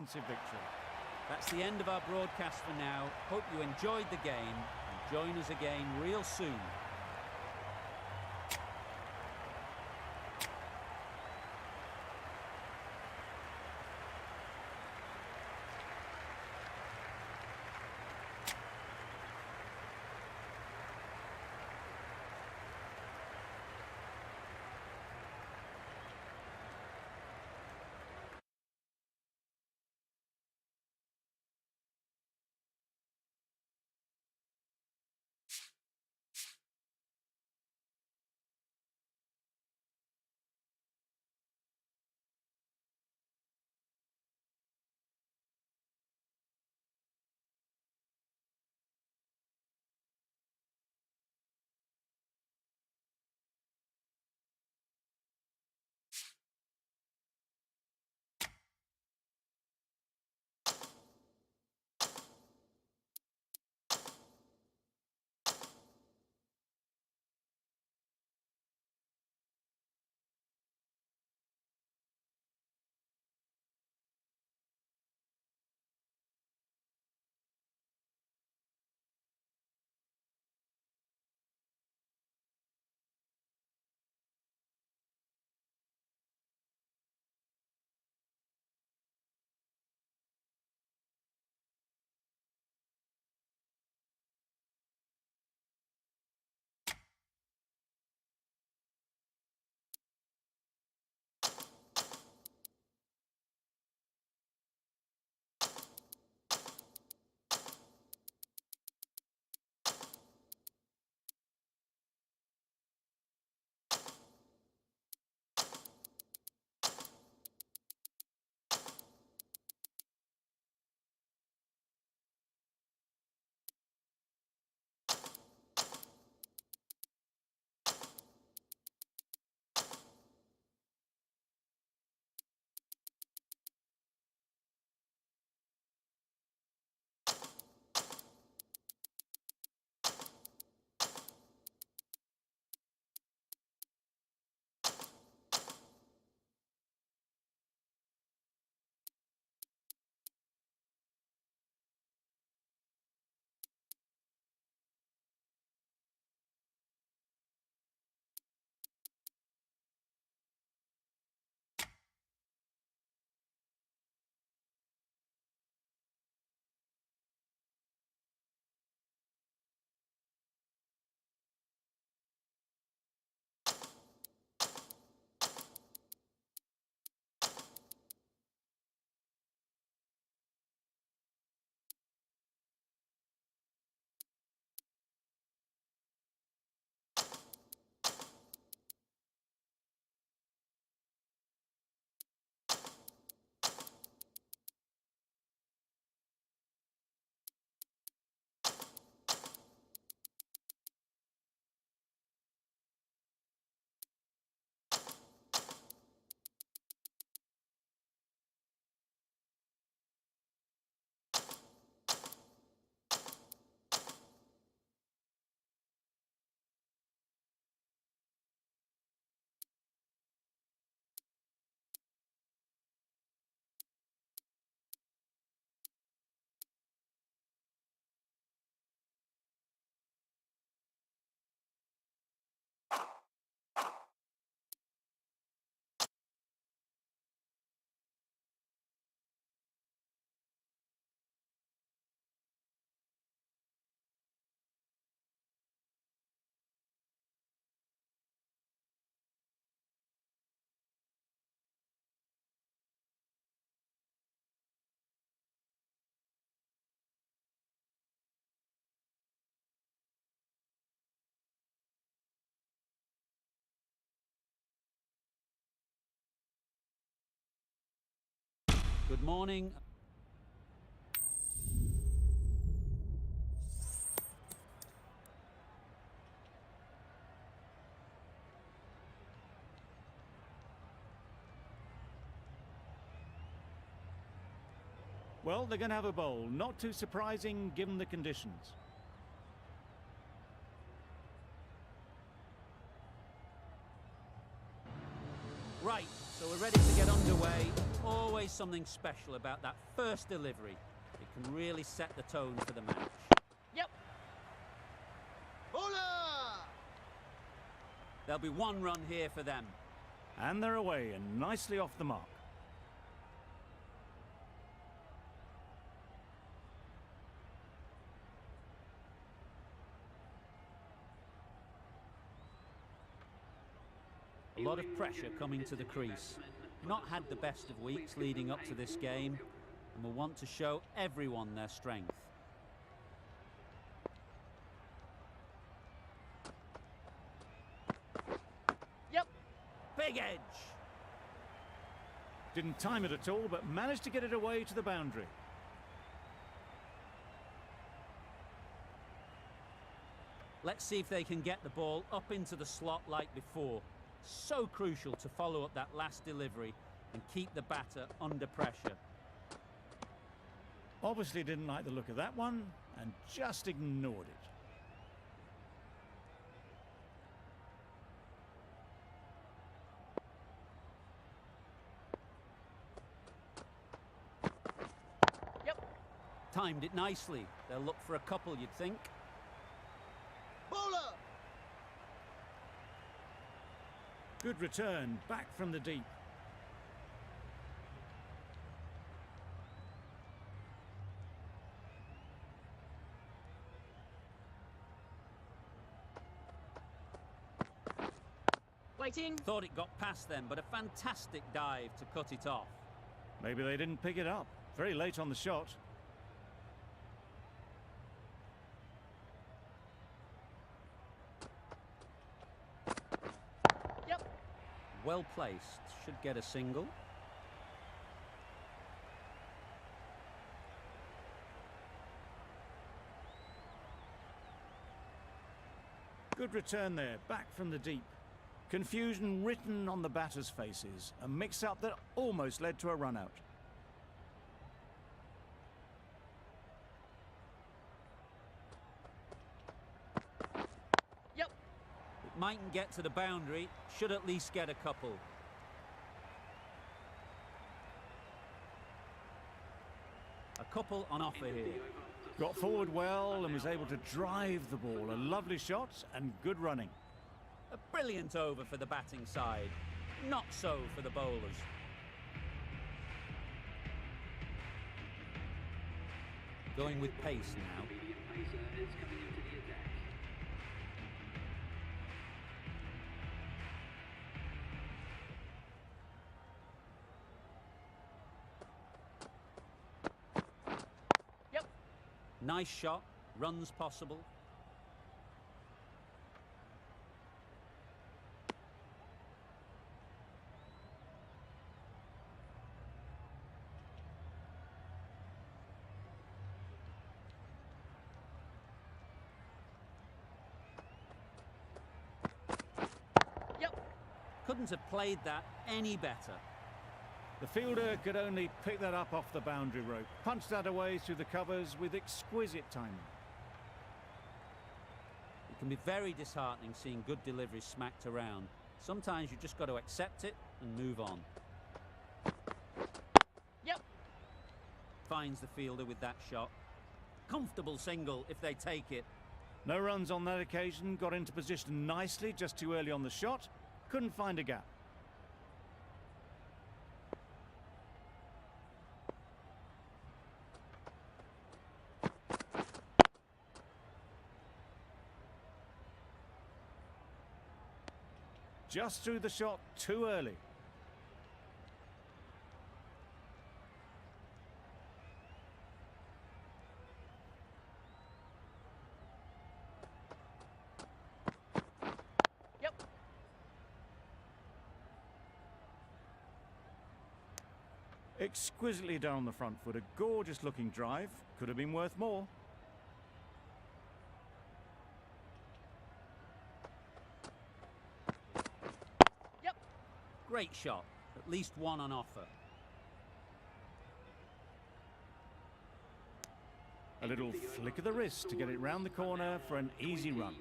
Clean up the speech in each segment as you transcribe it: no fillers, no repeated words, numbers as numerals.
victory. That's the end of our broadcast for now. Hope you enjoyed the game and join us again real soon. Good morning. Well, they're going to have a bowl. Not too surprising given the conditions. Right, So we're ready to get underway. Always something special about that first delivery. It can really set the tone for the match. Yep. Hola! There'll be one run here for them. And they're away and nicely off the mark. A lot of pressure coming to the crease. Not had the best of weeks leading up to this game, and will want to show everyone their strength. Yep. Big edge. Didn't time it at all, but managed to get it away to the boundary. Let's see if they can get the ball up into the slot like before. So crucial to follow up that last delivery and keep the batter under pressure. Obviously didn't like the look of that one and just ignored it. Yep. Timed it nicely. They'll look for a couple, you'd think. Bowler! Good return, back from the deep. Waiting. Thought it got past them, but a fantastic dive to cut it off. Maybe they didn't pick it up. Very late on the shot. Yep. Well placed. Should get a single. Good return there, back from the deep. Confusion written on the batters' faces. A mix-up that almost led to a run-out. Yep. It mightn't get to the boundary. Should at least get a couple. A couple on offer here. Got forward well and was able to drive the ball. A lovely shot and good running. A brilliant over for the batting side. Not so for the bowlers. Going with pace now. Yep. Nice shot. Runs possible. Couldn't have played that any better. The fielder could only pick that up off the boundary rope. Punched that away through the covers with exquisite timing. It can be very disheartening seeing good deliveries smacked around. Sometimes you just got to accept it and move on. Yep. Finds the fielder with that shot. Comfortable single if they take it. No runs on that occasion. Got into position nicely, just too early on the shot. Couldn't find a gap. Just threw the shot too early. Exquisitely done on the front foot. A gorgeous looking drive. Could have been worth more. Yep. Great shot. At least one on offer. A little flick of the wrist to get it round the corner for an easy run.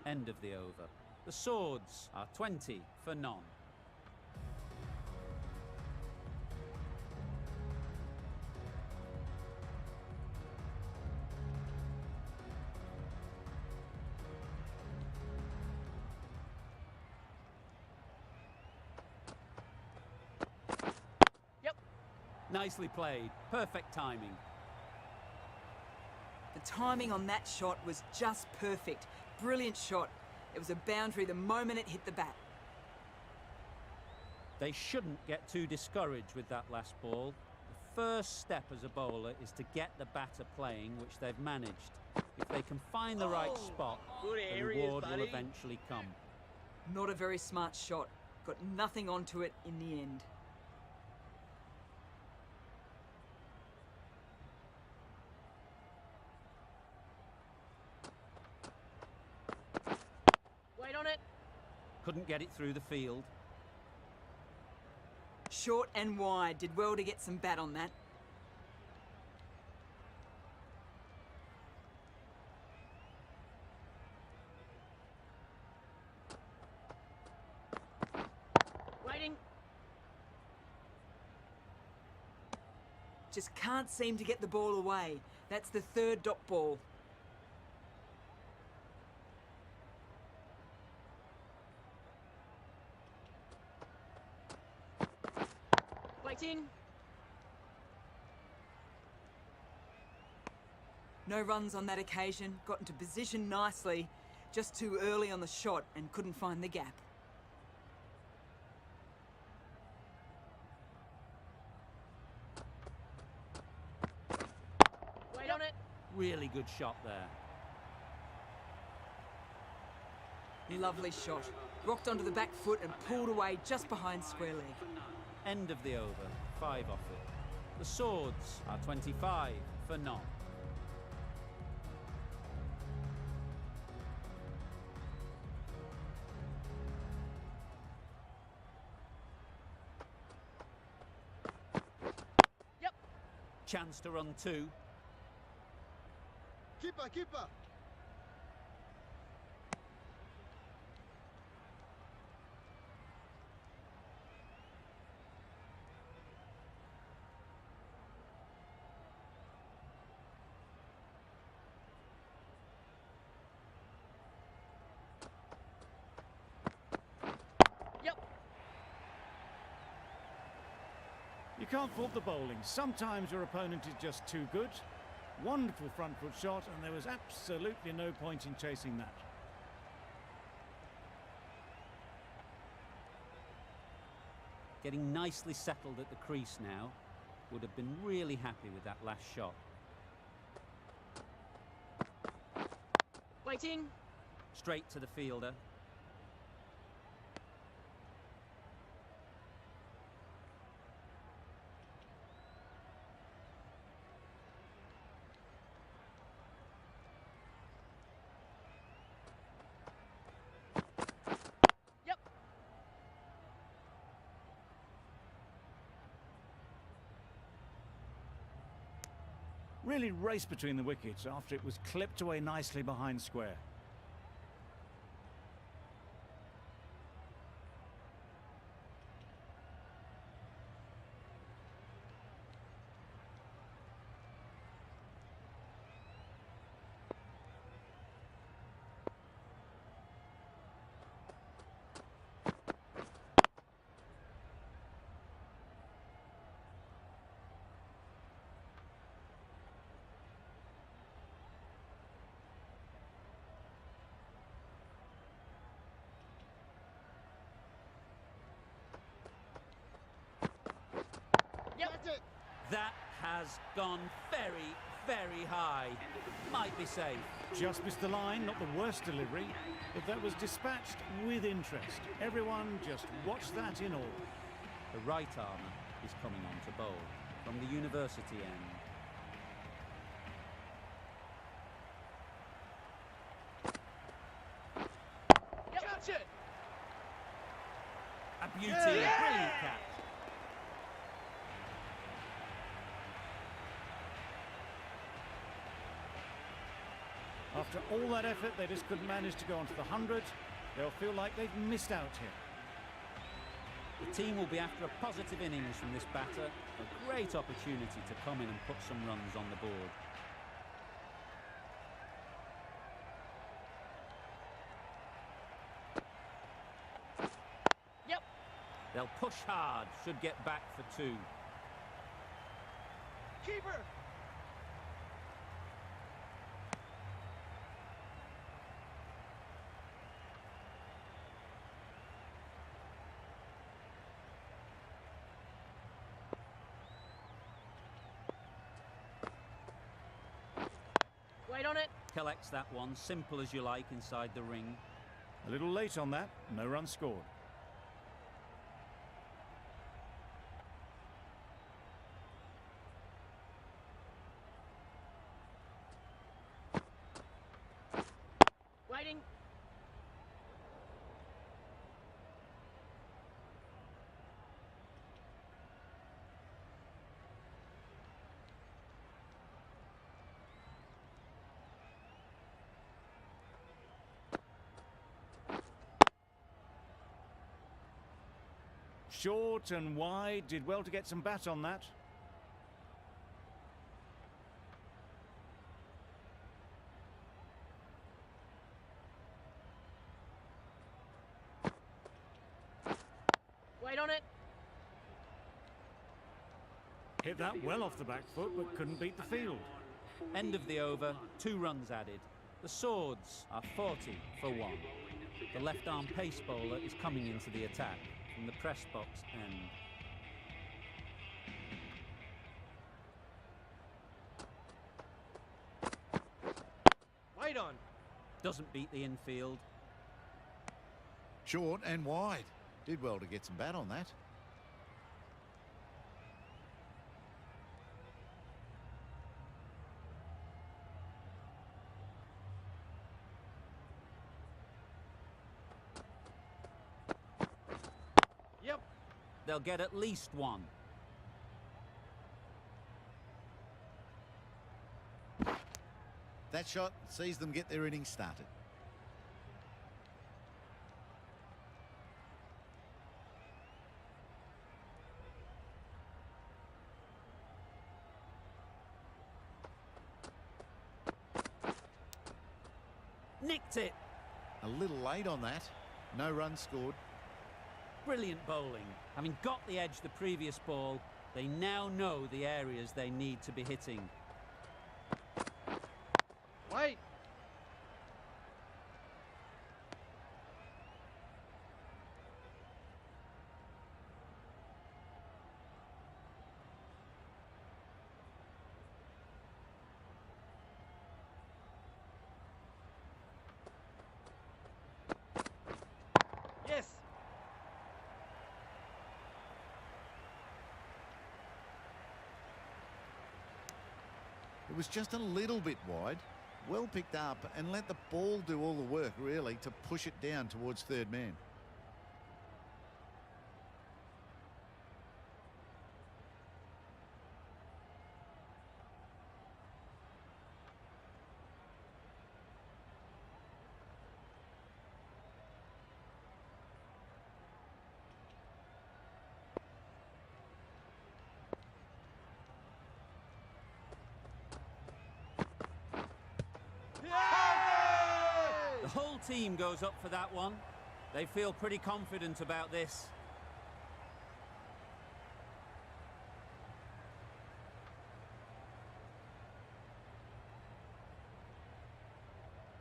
End of the over. The Swords are 20 for none. Nicely played. Perfect timing. The timing on that shot was just perfect. Brilliant shot. It was a boundary the moment it hit the bat. They shouldn't get too discouraged with that last ball. The first step as a bowler is to get the batter playing, which they've managed. If they can find the right spot, Good the areas, reward will buddy. eventually come. Not a very smart shot. Got nothing onto it in the end. Wait on it. Couldn't get it through the field. Short and wide. Did well to get some bat on that. Waiting. Just can't seem to get the ball away. That's the third dot ball. Waiting. No runs on that occasion. Got into position nicely. Just too early on the shot and couldn't find the gap. Wait on it. Really good shot there. Lovely shot. Rocked onto the back foot and pulled away just behind square leg. End of the over. 5 off it. The Swords are 25 for none. Yep. Chance to run 2. Keeper, keeper. Yep. You can't fault the bowling. Sometimes your opponent is just too good. Wonderful front foot shot, and there was absolutely no point in chasing that. Getting nicely settled at the crease now. Would have been really happy with that last shot. Waiting. Straight to the fielder. Yep. Really raced between the wickets after it was clipped away nicely behind square. That's it. That has gone very, very high. Might be safe. Just missed the line, not the worst delivery, but that was dispatched with interest. Everyone just watched that in awe. The right armour is coming on to bowl from the university end. Yep. Catch it. A beauty, a brilliant catch. After all that effort, they just couldn't manage to go onto the 100. They'll feel like they've missed out here. The team will be after a positive innings from this batter. A great opportunity to come in and put some runs on the board. Yep. They'll push hard, should get back for 2. Keeper! Wait on it. Collects that one, simple as you like, inside the ring. A little late on that, no run scored. Waiting. Short and wide, did well to get some bat on that. Wait on it. Hit that well off the back foot, but couldn't beat the field. End of the over, 2 runs added. The Swords are 40 for 1. The left-arm pace bowler is coming into the attack from the press box end. Wait on. Doesn't beat the infield. Short and wide. Did well to get some bat on that. Yep. They'll get at least 1. That shot sees them get their innings started. Nicked it. A little late on that. No run scored. Brilliant bowling. Having got the edge the previous ball, they now know the areas they need to be hitting. Wait. Yes. It was just a little bit wide. Well picked up and let the ball do all the work, really, to push it down towards third man. The whole team goes up for that one. They feel pretty confident about this.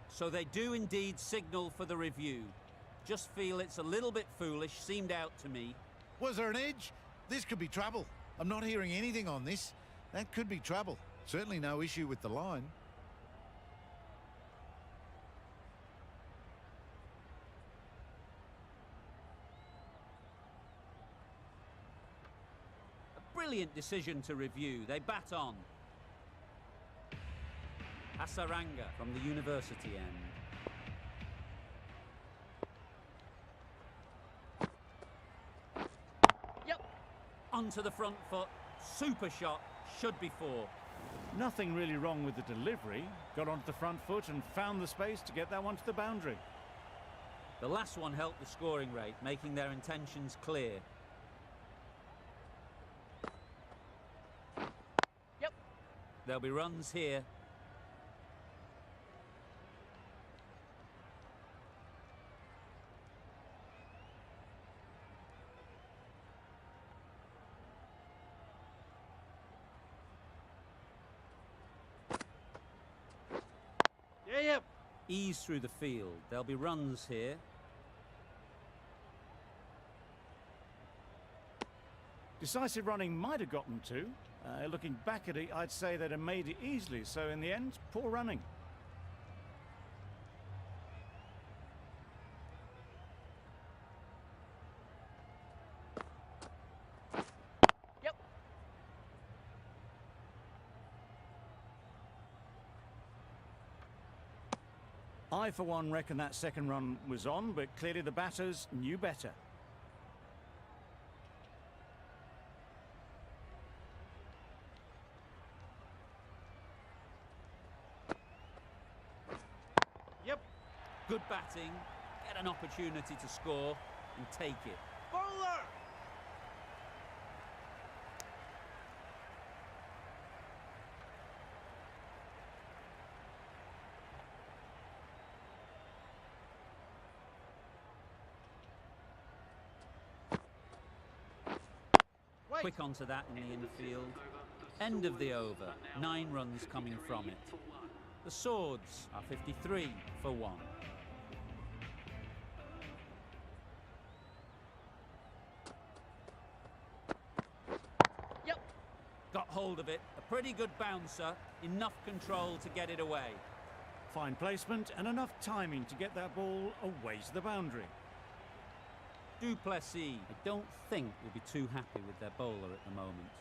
So they do indeed signal for the review. Just feel it's a little bit foolish, seemed out to me. Was there an edge? This could be trouble. I'm not hearing anything on this. That could be trouble. Certainly no issue with the line. Brilliant decision to review. They bat on. Hasaranga from the university end. Yep. Onto the front foot. Super shot. Should be 4. Nothing really wrong with the delivery. Got onto the front foot and found the space to get that one to the boundary. The last one helped the scoring rate, making their intentions clear. Yep. There'll be runs here. Ease through the field. There'll be runs here. Decisive running might have gotten two. Looking back at it, I'd say they'd have made it easily. So in the end, poor running. Yep. I, for one, reckon that second run was on, but clearly the batters knew better. Yep. Good batting, get an opportunity to score and take it. Bowler! Wait. Quick onto that in the infield. End of the over, 9 runs coming from it. The Swords are 53 for 1. Yep. Got hold of it, a pretty good bouncer, enough control to get it away. Fine placement and enough timing to get that ball away to the boundary. Duplessis, I don't think will be too happy with their bowler at the moment.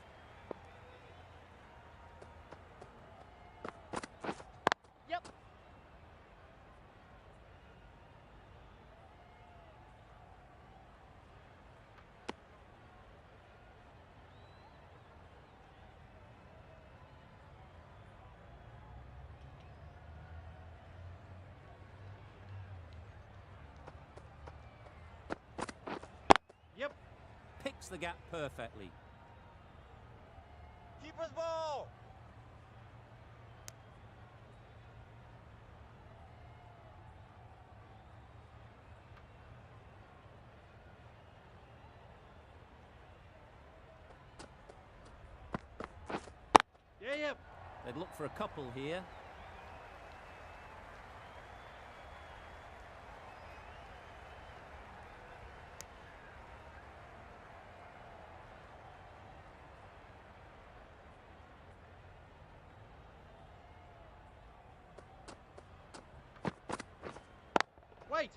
Yep. Yep. Picks the gap perfectly. Keeper's ball! Yeah, yep. They'd look for a couple here. Wait!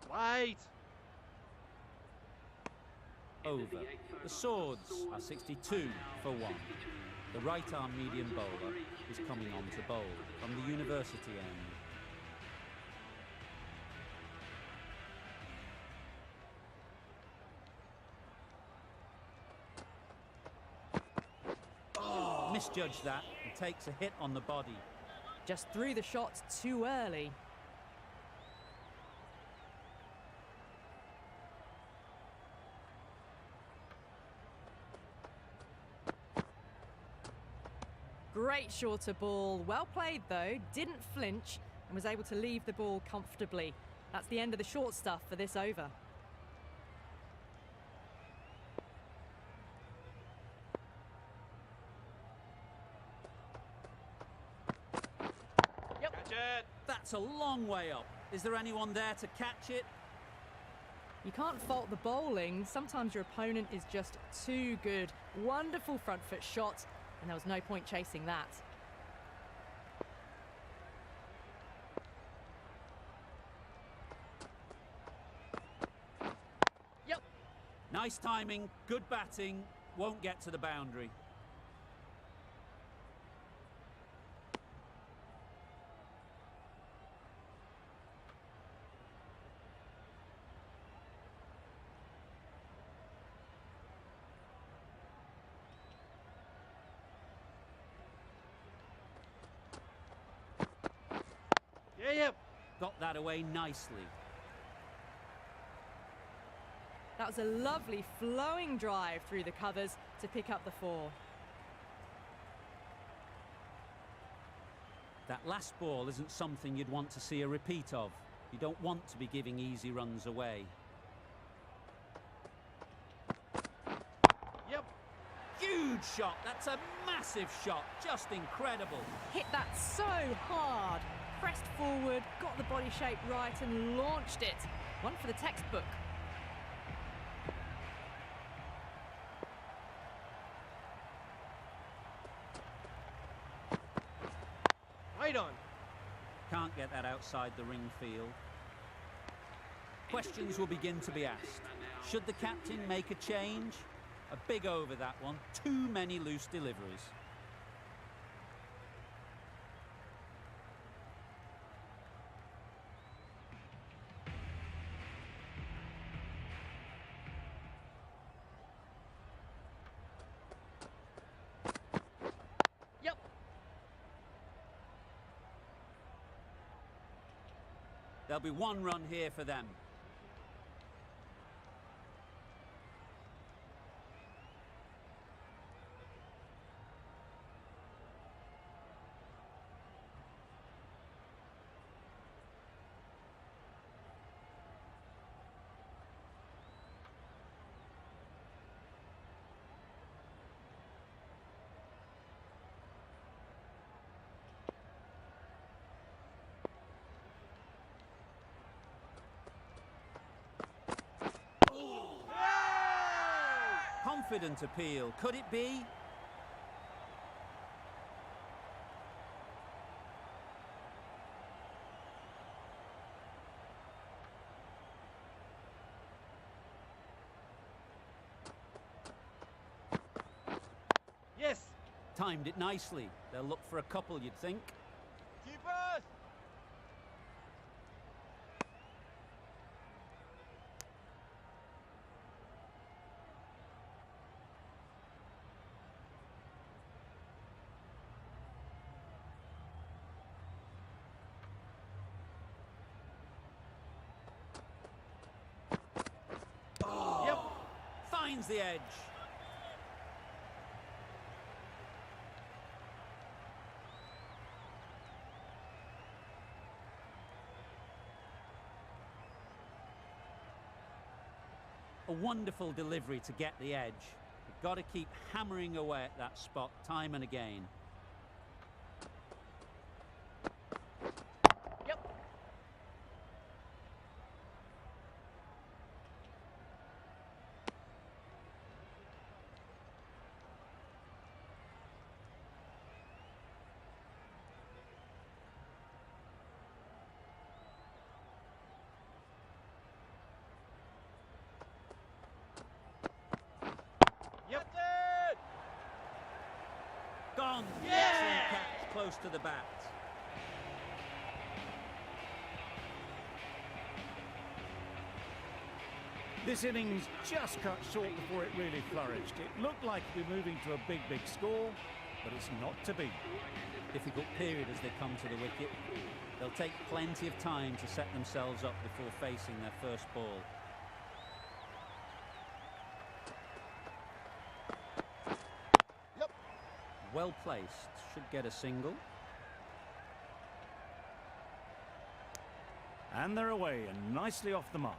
Wait! Over. The Swords are 62 for 1. The right-arm medium bowler is coming on to bowl from the university end. Misjudged that and takes a hit on the body. Just threw the shots too early. Great shorter ball. Well played though. Didn't flinch and was able to leave the ball comfortably. That's the end of the short stuff for this over. Yep. Catch it! That's a long way up. Is there anyone there to catch it? You can't fault the bowling. Sometimes your opponent is just too good. Wonderful front foot shot, and there was no point chasing that. Yep. Nice timing, good batting, won't get to the boundary. Yeah, yep. Got that away nicely. That was a lovely flowing drive through the covers to pick up the 4. That last ball isn't something you'd want to see a repeat of. You don't want to be giving easy runs away. Yep. Huge shot. That's a massive shot. Just incredible. Hit that so hard. Pressed forward, got the body shape right and launched it. One for the textbook. Right on. Can't get that outside the ring field. Questions will begin to be asked. Should the captain make a change? A big over that one. Too many loose deliveries. Yep. There'll be one run here for them. Confident appeal. Could it be? Yes. Timed it nicely. They'll look for a couple, you'd think. Keepers. Yep. Finds the edge. A wonderful delivery to get the edge. You've got to keep hammering away at that spot time and again. Yep. Yep. Gone. Yeah! Excellent catch, close to the bat. This innings just cut short before it really flourished. It looked like we were moving to a big score, but it's not to be. Difficult period as they come to the wicket. They'll take plenty of time to set themselves up before facing their first ball. Yep. Well placed. Should get a single. And they're away and nicely off the mark.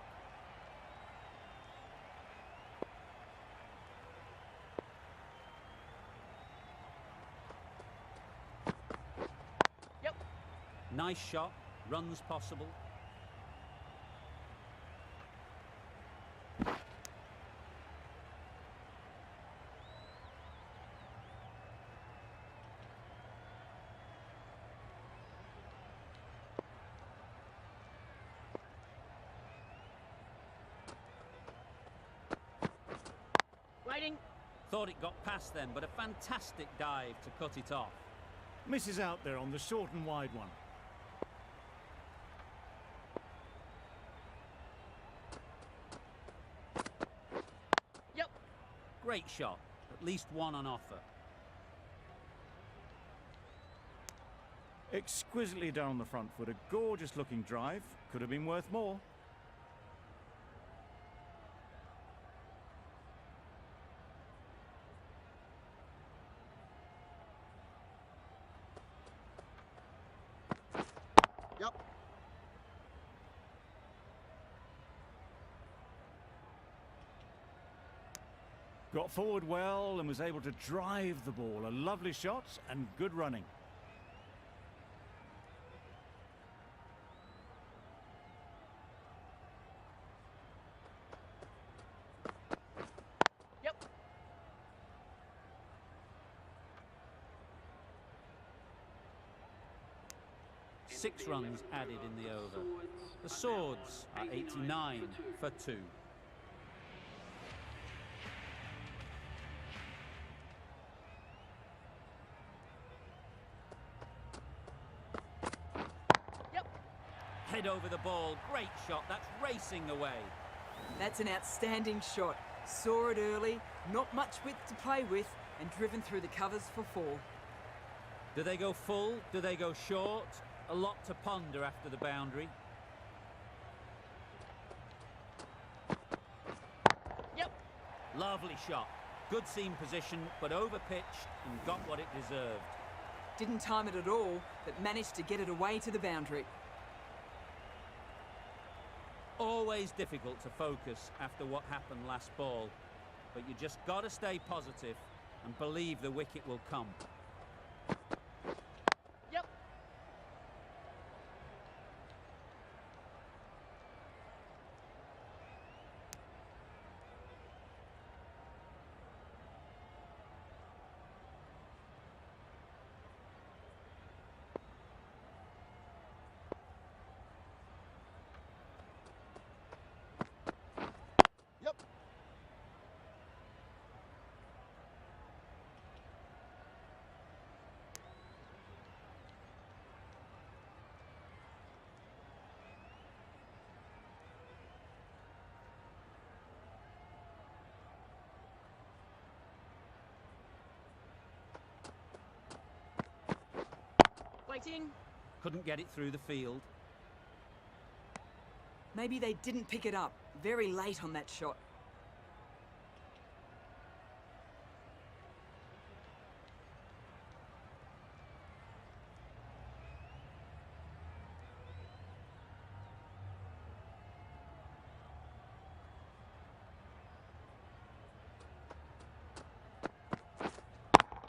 Yep. Nice shot. Runs possible. Waiting. Thought it got past them, but a fantastic dive to cut it off. Misses out there on the short and wide one. Yep. Great shot. At least one on offer. Exquisitely down the front foot. A gorgeous looking drive. Could have been worth more. Yep. Got forward well and was able to drive the ball. A lovely shot and good running. Yep. 6 runs added in the over. The Swords are 89 for 2. Yep. Head over the ball, great shot, that's racing away. That's an outstanding shot. Saw it early, not much width to play with, and driven through the covers for 4. Do they go full? Do they go short? A lot to ponder after the boundary. Yep. Lovely shot. Good seam position, but over-pitched and got what it deserved. Didn't time it at all, but managed to get it away to the boundary. Always difficult to focus after what happened last ball, but you just got to stay positive and believe the wicket will come. Yep. Yep. Waiting. Couldn't get it through the field. Maybe they didn't pick it up. Very late on that shot.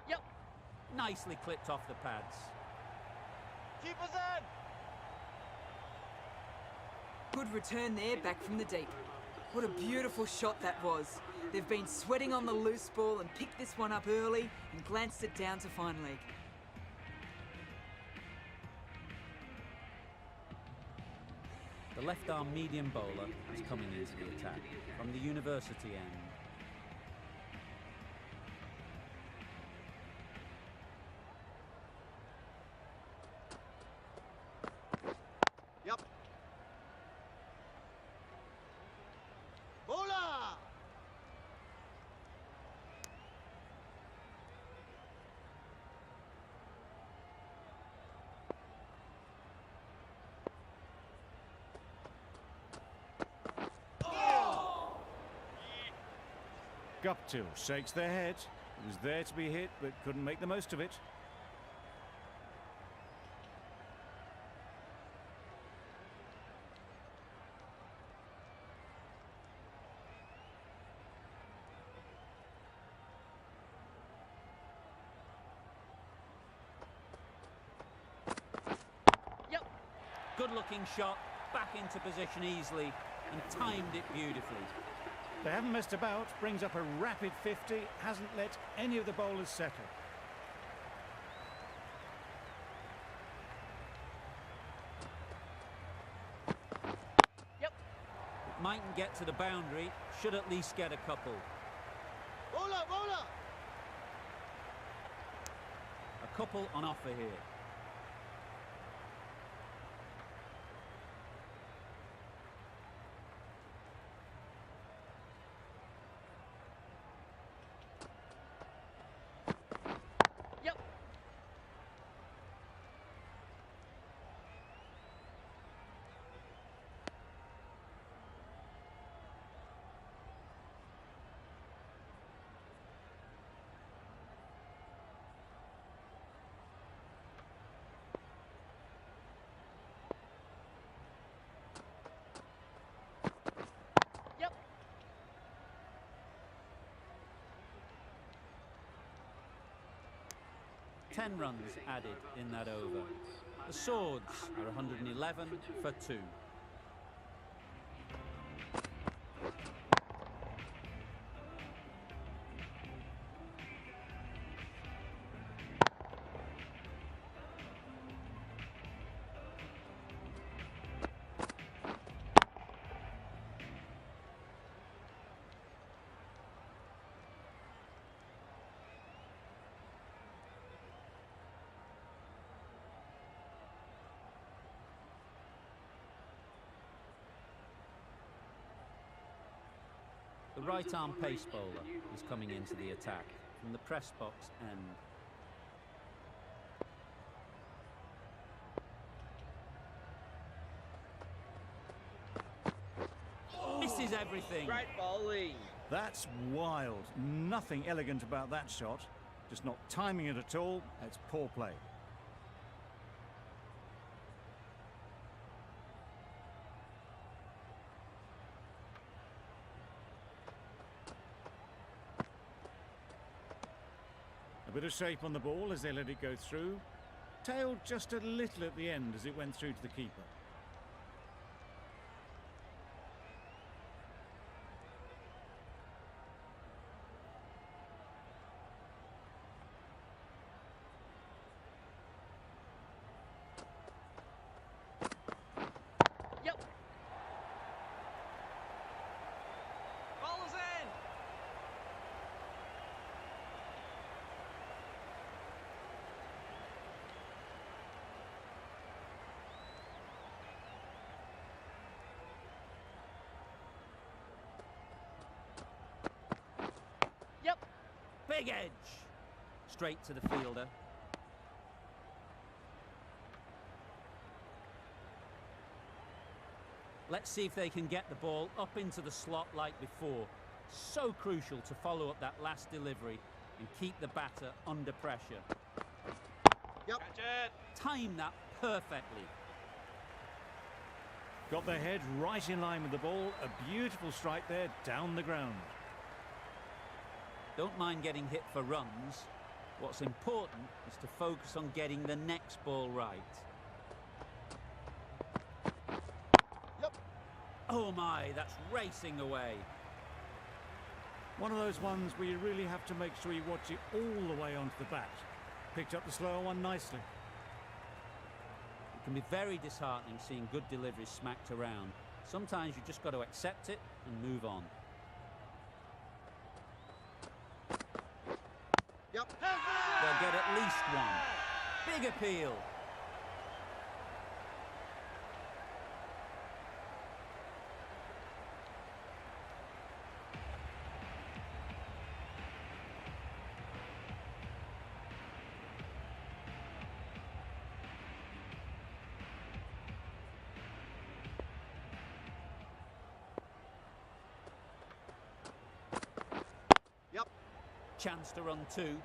Yep. Nicely clipped off the pads. Keeper's in. Good return there, back from the deep. What a beautiful shot that was. They've been sweating on the loose ball and picked this one up early and glanced it down to fine leg. The left-arm medium bowler is coming into the attack from the university end. Yep. Bowler. Guptill shakes their head. It was there to be hit, but couldn't make the most of it. Yep. Good looking shot, back into position easily and timed it beautifully. They haven't messed about, brings up a rapid 50, hasn't let any of the bowlers settle. Yep. It mightn't get to the boundary, should at least get a couple. Bowler. Bowler. A couple on offer here. Yep. 10 runs added in that over. The Swords are 111 for 2. The right arm pace bowler is coming into the attack from the press box end. Misses everything. Great bowling. That's wild. Nothing elegant about that shot. Just not timing it at all. It's poor play. A bit of shape on the ball as they let it go through. Tailed just a little at the end as it went through to the keeper. Yep. Bowler's in. Yep. Big edge. Straight to the fielder. Let's see if they can get the ball up into the slot like before. So crucial to follow up that last delivery and keep the batter under pressure. Yep. Catch it. Time that perfectly. Got their head right in line with the ball. A beautiful strike there down the ground. Don't mind getting hit for runs. What's important is to focus on getting the next ball right. Yep. Oh my, that's racing away. One of those ones where you really have to make sure you watch it all the way onto the bat. Picked up the slower one nicely. It can be very disheartening seeing good deliveries smacked around. Sometimes you just got to accept it and move on. Yep. They'll get at least one. Big appeal. Yep. Chance to run 2.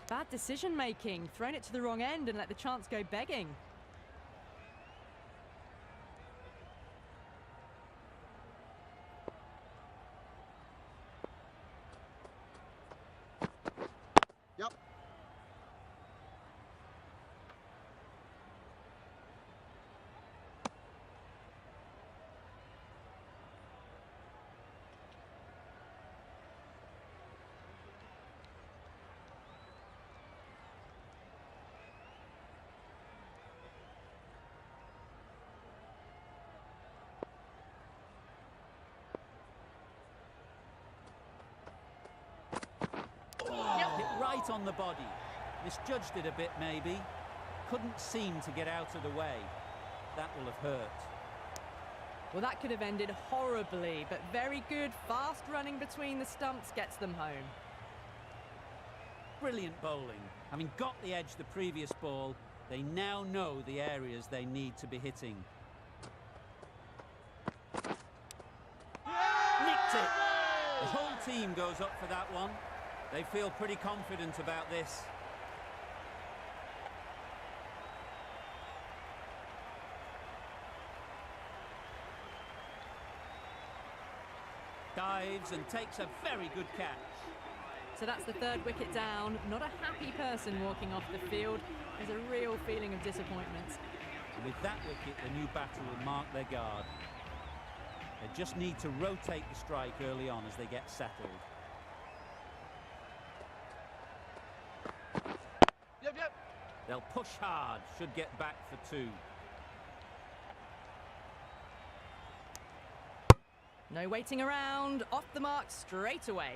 Bad decision making. Thrown it to the wrong end and let the chance go begging. Yep. Hit right on the body. Misjudged it a bit maybe. Couldn't seem to get out of the way. That will have hurt. Well, that could have ended horribly, but very good. Fast running between the stumps gets them home. Brilliant bowling. Having got the edge the previous ball, they now know the areas they need to be hitting. Nicked it. The whole team goes up for that one. They feel pretty confident about this. Dives and takes a very good catch. So that's the third wicket down. Not a happy person walking off the field. There's a real feeling of disappointment. And with that wicket, the new batter will mark their guard. They just need to rotate the strike early on as they get settled. Yep, yep. They'll push hard, should get back for 2. No waiting around. Off the mark straight away.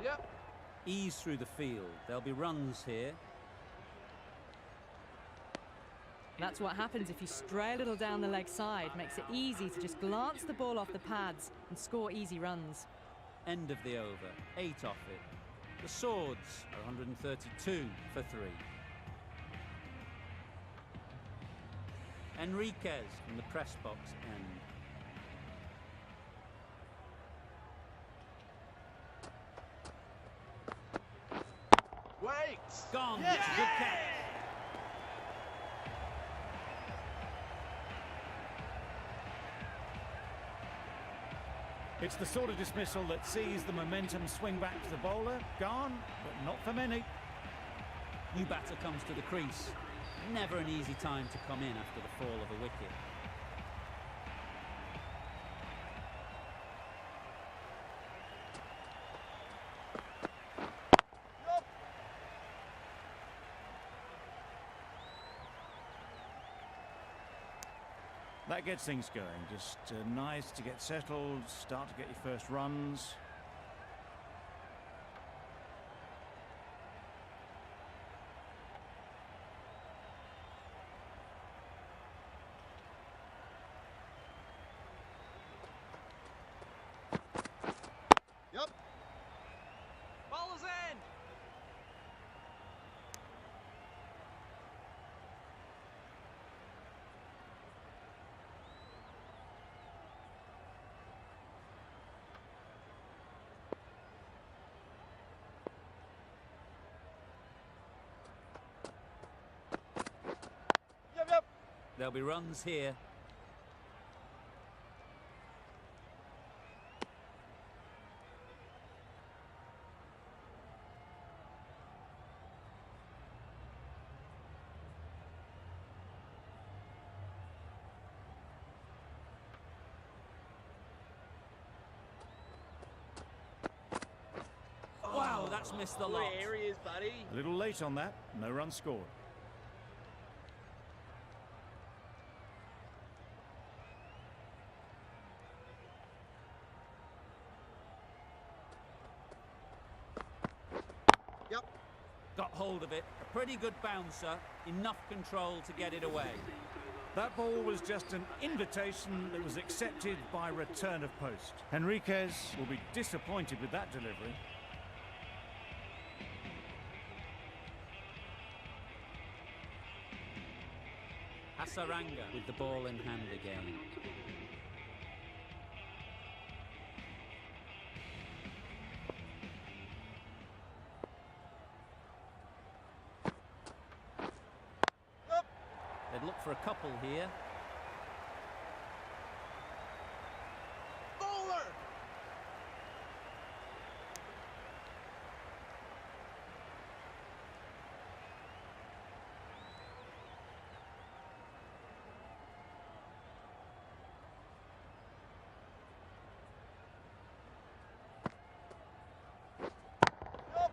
Yep. Ease through the field. There'll be runs here. That's what happens if you stray a little down the leg side. Makes it easy to just glance the ball off the pads and score easy runs. End of the over. 8 off it. The Swords are 132 for 3. Enriquez from the press box end. Wait. Gone. Yes. Good catch. It's the sort of dismissal that sees the momentum swing back to the bowler. Gone, but not for many. New batter comes to the crease. Never an easy time to come in after the fall of a wicket. That gets things going. Just nice to get settled, start to get your first runs. Yep. Bowler's in. Yep, yep. There'll be runs here. Wow, that's missed the lot. There he is, buddy. A little late on that, no runs scored. Yep. Got hold of it. A pretty good bouncer. Enough control to get it away. That ball was just an invitation that was accepted by return of post. Enriquez will be disappointed with that delivery. Hasaranga with the ball in hand again. Yep. They'd look for a couple here. Bowler. Yep.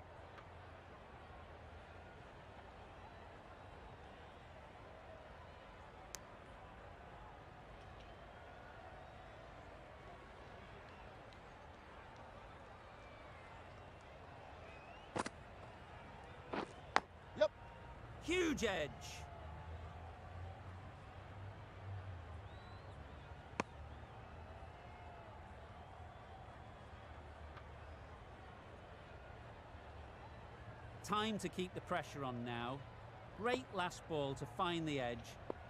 Yep. Huge edge. Time to keep the pressure on now. Great last ball to find the edge.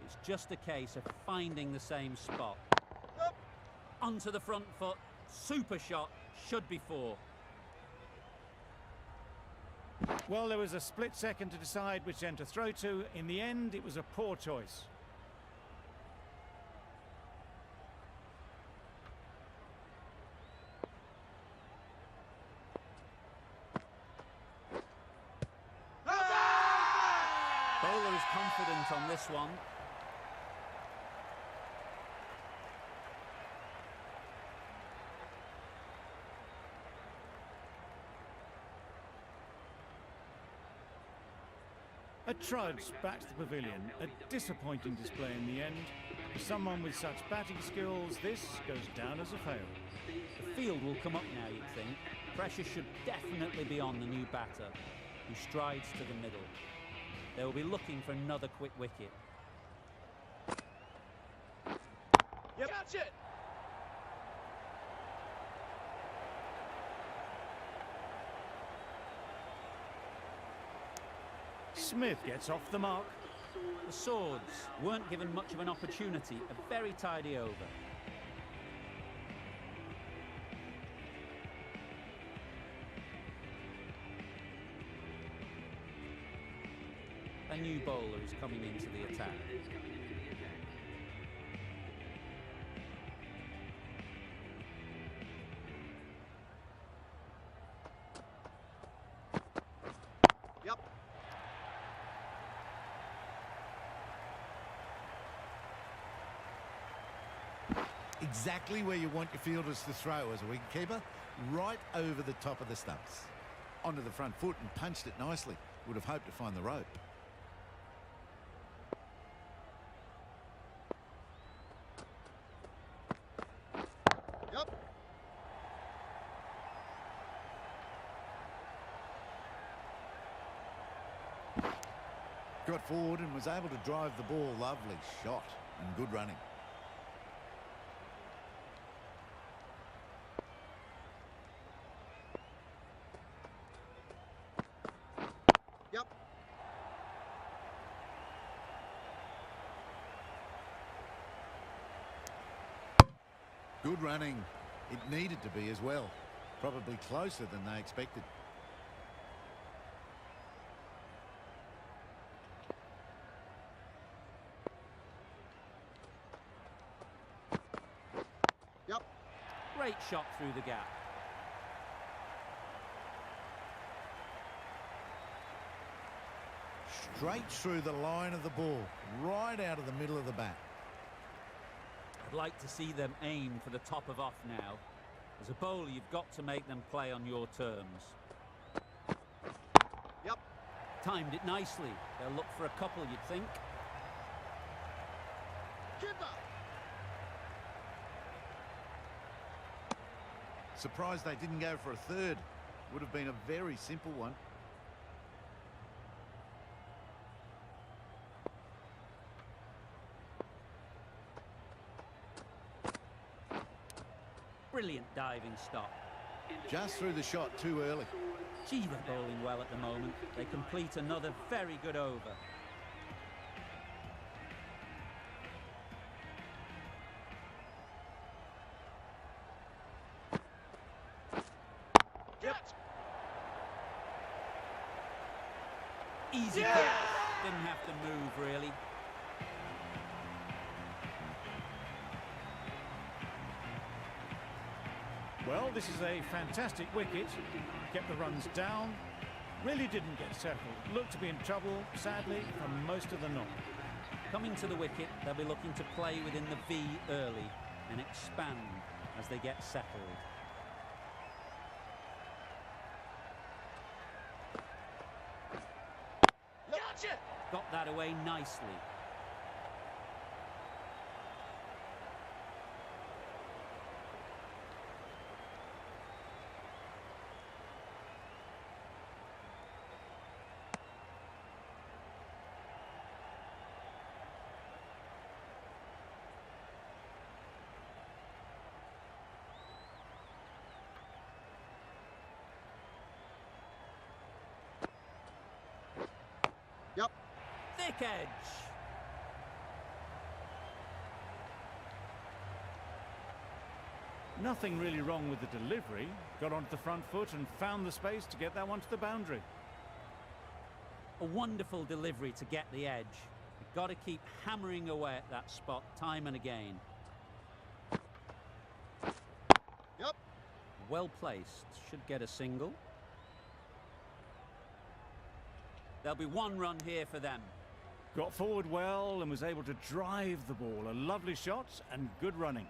It's just a case of finding the same spot. Yep. Onto the front foot. Super shot. Should be 4. Well, there was a split second to decide which end to throw to. In the end, it was a poor choice. Bowler is confident on this one. A trudge back to the pavilion. A disappointing display in the end. For someone with such batting skills, this goes down as a fail. The field will come up now, you'd think. Pressure should definitely be on the new batter, who strides to the middle. They will be looking for another quick wicket. Yep. Catch it! Smith gets off the mark. The Swords weren't given much of an opportunity. A very tidy over. A new bowler is coming into the attack. Yep. Exactly where you want your fielders to throw as a wicketkeeper, right over the top of the stumps. Onto the front foot and punched it nicely. Would have hoped to find the rope. Yep. Got forward and was able to drive the ball. Lovely shot and good running. Yep. Good running. It needed to be as well. Probably closer than they expected. Yep. Great shot through the gap. Straight through the line of the ball, right out of the middle of the bat. I'd like to see them aim for the top of off now. As a bowler, you've got to make them play on your terms. Yep. Timed it nicely. They'll look for a couple, you'd think. Keeper. Surprised they didn't go for a third. Would have been a very simple one. Brilliant diving stop. Just threw the shot too early. Gee, they're bowling well at the moment. They complete another very good over. Yep. Easy Yeah! catch. Didn't have to move, really. Well, this is a fantastic wicket. Kept the runs down. Really didn't get settled. Looked to be in trouble, sadly, for most of the knock. Coming to the wicket, they'll be looking to play within the V early and expand as they get settled. Gotcha. Got that away nicely. Yep. Thick edge. Nothing really wrong with the delivery. Got onto the front foot and found the space to get that one to the boundary. A wonderful delivery to get the edge. You've got to keep hammering away at that spot time and again. Yep. Well placed. Should get a single. There'll be one run here for them. Got forward well and was able to drive the ball. A lovely shot and good running.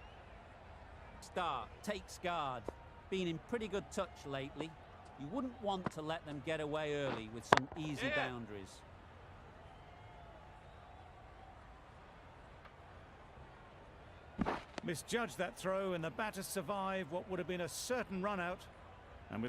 Start, takes guard. Been in pretty good touch lately. You wouldn't want to let them get away early with some easy boundaries. Misjudged that throw and the batter survived what would have been a certain run out. And with that